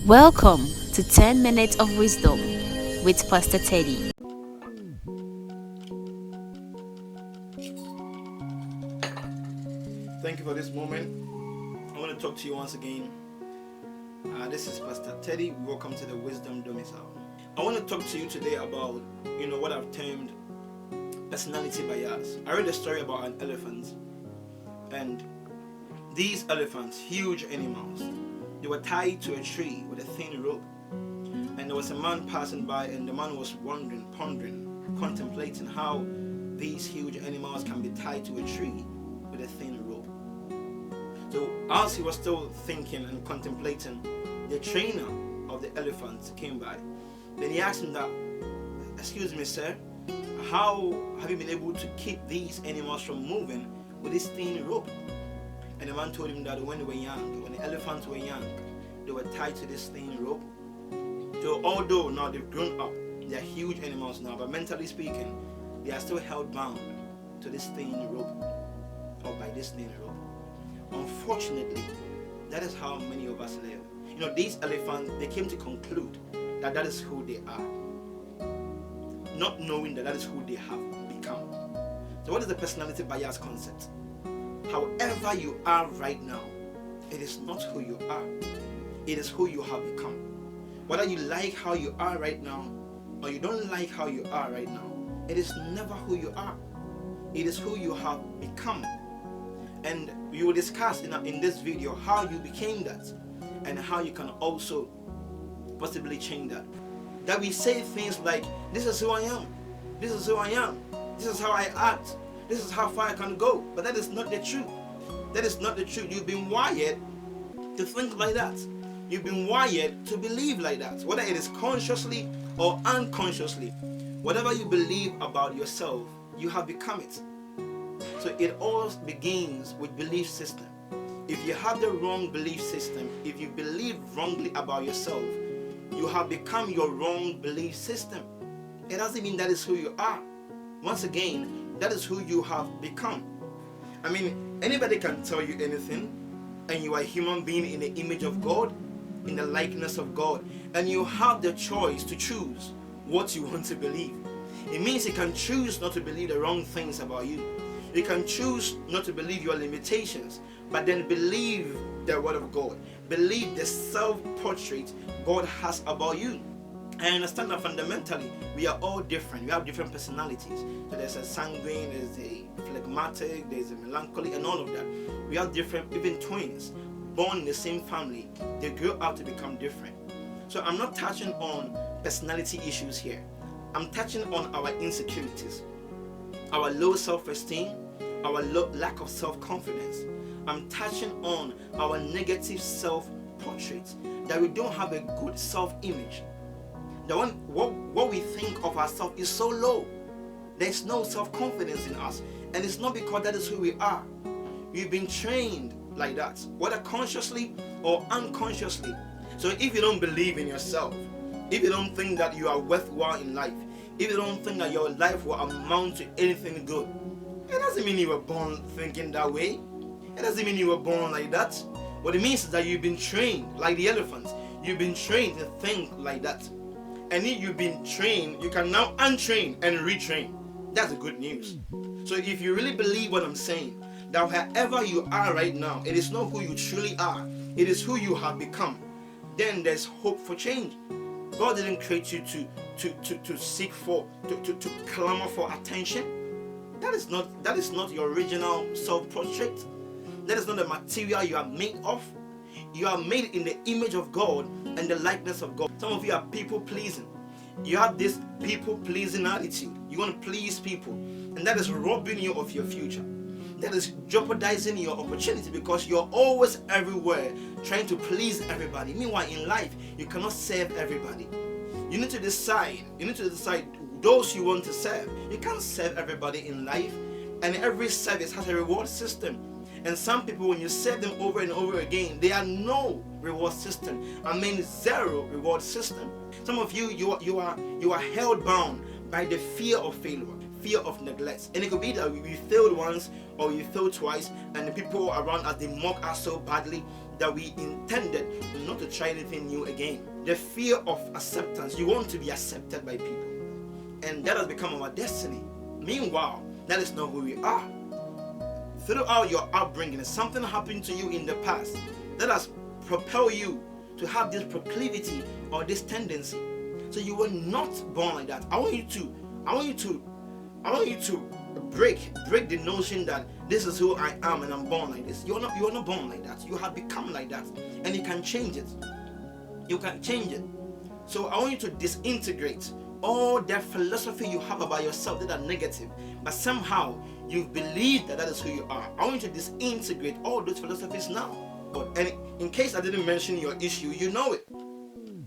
Welcome to 10 Minutes of Wisdom with Pastor Teddy. Thank you for this moment. I want to talk to you once again. This is Pastor Teddy. Welcome to the Wisdom Domicile. I want to talk to you today about, what I've termed personality bias. I read a story about an elephant, and these elephants, huge animals, they were tied to a tree with a thin rope, and there was a man passing by, and the man was wondering, pondering, contemplating how these huge animals can be tied to a tree with a thin rope. So as he was still thinking and contemplating, the trainer of the elephant came by. Then he asked him that, "Excuse me, sir, how have you been able to keep these animals from moving with this thin rope?" And the man told him that when they were young, when the elephants were young, they were tied to this thin rope. So although now they've grown up, they are huge animals now, but mentally speaking, they are still held bound to this thin rope, or by this thin rope. Unfortunately, that is how many of us live. These elephants, they came to conclude that that is who they are, not knowing that that is who they have become. So what is the personality bias concept? However you are right now, it is not who you are. It is who you have become. Whether you like how you are right now or you don't like how you are right now, it is never who you are. It is who you have become. And we will discuss in this video how you became that and how you can also possibly change that. That we say things like, "This is who I am. This is who I am. This is how I act. This is how far I can go." But that is not the truth. That is not the truth. You've been wired to think like that. You've been wired to believe like that. Whether it is consciously or unconsciously, whatever you believe about yourself, you have become it. So it all begins with belief system. If you have the wrong belief system, if you believe wrongly about yourself, you have become your wrong belief system. It doesn't mean that is who you are. Once again, that is who you have become. Anybody can tell you anything, and you are a human being in the image of God, in the likeness of God, and you have the choice to choose what you want to believe. It means you can choose not to believe the wrong things about you. You can choose not to believe your limitations, but then believe the word of God. Believe the self-portrait God has about you. I understand that fundamentally we are all different. We have different personalities. So there's a sanguine, there's a phlegmatic, there's a melancholy, and all of that. We have different, even twins, born in the same family, they grow up to become different. So I'm not touching on personality issues here. I'm touching on our insecurities, our low self-esteem, our lack of self-confidence. I'm touching on our negative self-portrait, that we don't have a good self-image. What we think of ourselves is so low. There's no self-confidence in us, and it's not because that is who we are. We've been trained like that, whether consciously or unconsciously. So if you don't believe in yourself, if you don't think that you are worthwhile in life, if you don't think that your life will amount to anything good, it doesn't mean you were born thinking that way. It doesn't mean you were born like that. What it means is that you've been trained like the elephants. You've been trained to think like that. And if you've been trained, you can now untrain and retrain. That's the good news. So if you really believe what I'm saying, that wherever you are right now, it is not who you truly are, it is who you have become, then there's hope for change. God didn't create you to seek for, to clamor for attention. That is not your original self-portrait. That is not the material you are made of. You are made in the image of God and the likeness of God. Some of you are people pleasing. You have this people pleasing attitude. You want to please people, and that is robbing you of your future. That is jeopardizing your opportunity, because you're always everywhere trying to please everybody. Meanwhile, in life, you cannot serve everybody. You need to decide those you want to serve. You can't serve everybody in life, and every service has a reward system. And some people, when you serve them over and over again, they are no reward system. Zero reward system. Some of you are held bound by the fear of failure. fear of neglect. And it could be that we failed once or we failed twice, and the people around us, they mock us so badly that we intended not to try anything new again. The fear of acceptance. You want to be accepted by people, and that has become our destiny. Meanwhile, that is not who we are. Throughout your upbringing, something happened to you in the past that has propelled you to have this proclivity or this tendency. So you were not born like that. I want you to break the notion that this is who I am and I'm born like this. You're not born like that. You have become like that, and you can change it. You can change it. So I want you to disintegrate all that philosophy you have about yourself that are negative, but somehow you believe that is who you are. I want you to disintegrate all those philosophies now. And in case I didn't mention your issue, you know it.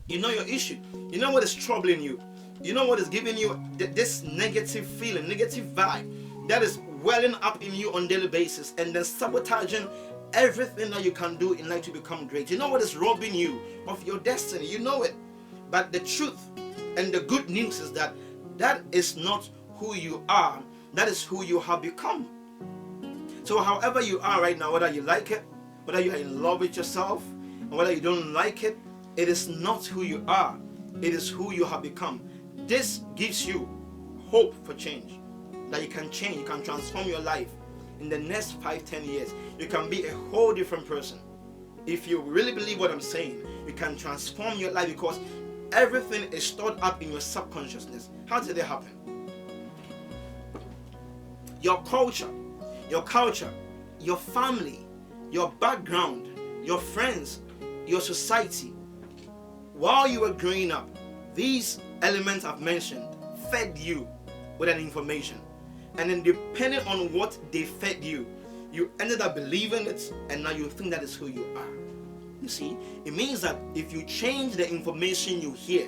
You know your issue. You know what is troubling you. You know what is giving you this negative feeling, negative vibe that is welling up in you on a daily basis, and then sabotaging everything that you can do in life to become great. You know what is robbing you of your destiny. You know it. But the truth and the good news is that that is not who you are. That is who you have become. So however you are right now, whether you like it, whether you are in love with yourself, and whether you don't like it, it is not who you are. It is who you have become. This gives you hope for change. That you can change, you can transform your life. In the next 5-10 years, you can be a whole different person. If you really believe what I'm saying, you can transform your life, because everything is stored up in your subconsciousness. How did it happen? Your culture, your family, your background, your friends, your society. While you were growing up, these elements I've mentioned fed you with an information. And then depending on what they fed you, you ended up believing it, and now you think that is who you are. You see, it means that if you change the information you hear,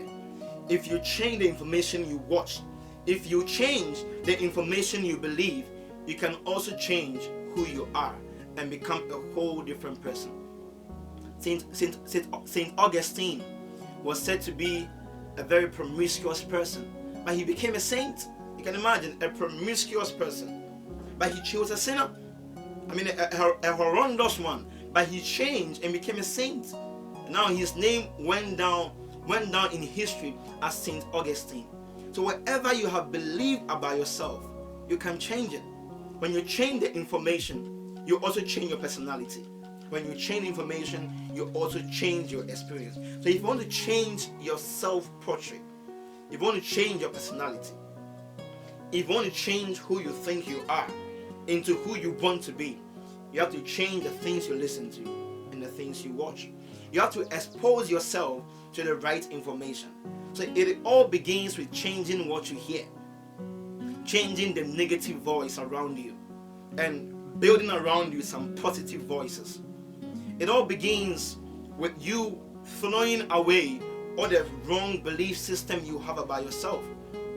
if you change the information you watch, if you change the information you believe, you can also change who you are and become a whole different person. Saint Augustine was said to be a very promiscuous person, but he became a saint. You can imagine a promiscuous person, but he chose a sinner. I mean, a horrendous one, but he changed and became a saint. Now his name went down in history as Saint Augustine. So whatever you have believed about yourself, you can change it. When you change the information, you also change your personality. When you change information, you also change your experience. So if you want to change your self-portrait, if you want to change your personality, if you want to change who you think you are into who you want to be, you have to change the things you listen to and the things you watch. You have to expose yourself to the right information. So it all begins with changing what you hear, changing the negative voice around you, and building around you some positive voices. It all begins with you throwing away all the wrong belief system you have about yourself,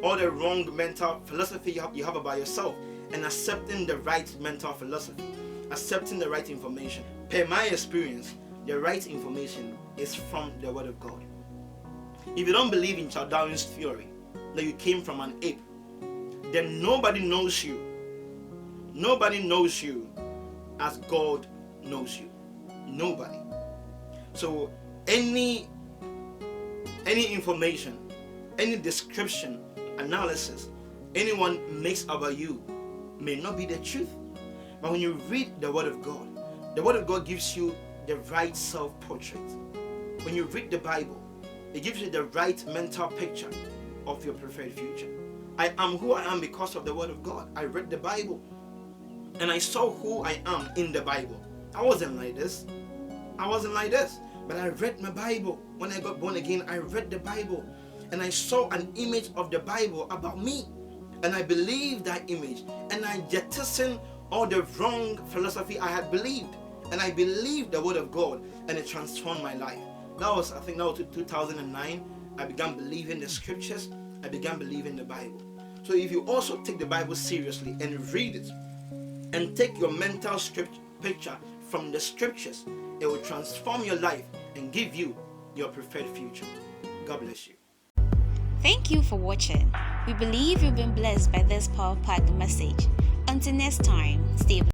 all the wrong mental philosophy you have about yourself, and accepting the right mental philosophy, accepting the right information. Per my experience, the right information is from the Word of God. If you don't believe in Charles Darwin's theory that you came from an ape, then nobody knows you. Nobody knows you as God knows you. Nobody. So any information, any description, analysis anyone makes about you may not be the truth. But when you read the Word of God gives you the right self-portrait. When you read the Bible, it gives you the right mental picture of your preferred future. I am who I am because of the Word of God. I read the Bible and I saw who I am in the Bible. I wasn't like this. But I read my Bible. When I got born again, I read the Bible and I saw an image of the Bible about me. And I believed that image, and I jettisoned all the wrong philosophy I had believed. And I believed the Word of God, and it transformed my life. I think that was 2009. I began believing the scriptures. I began believing the Bible. So if you also take the Bible seriously and read it, and take your mental picture from the scriptures, it will transform your life and give you your preferred future. God bless you. Thank you for watching. We believe you've been blessed by this power packed message. Until next time, stay blessed.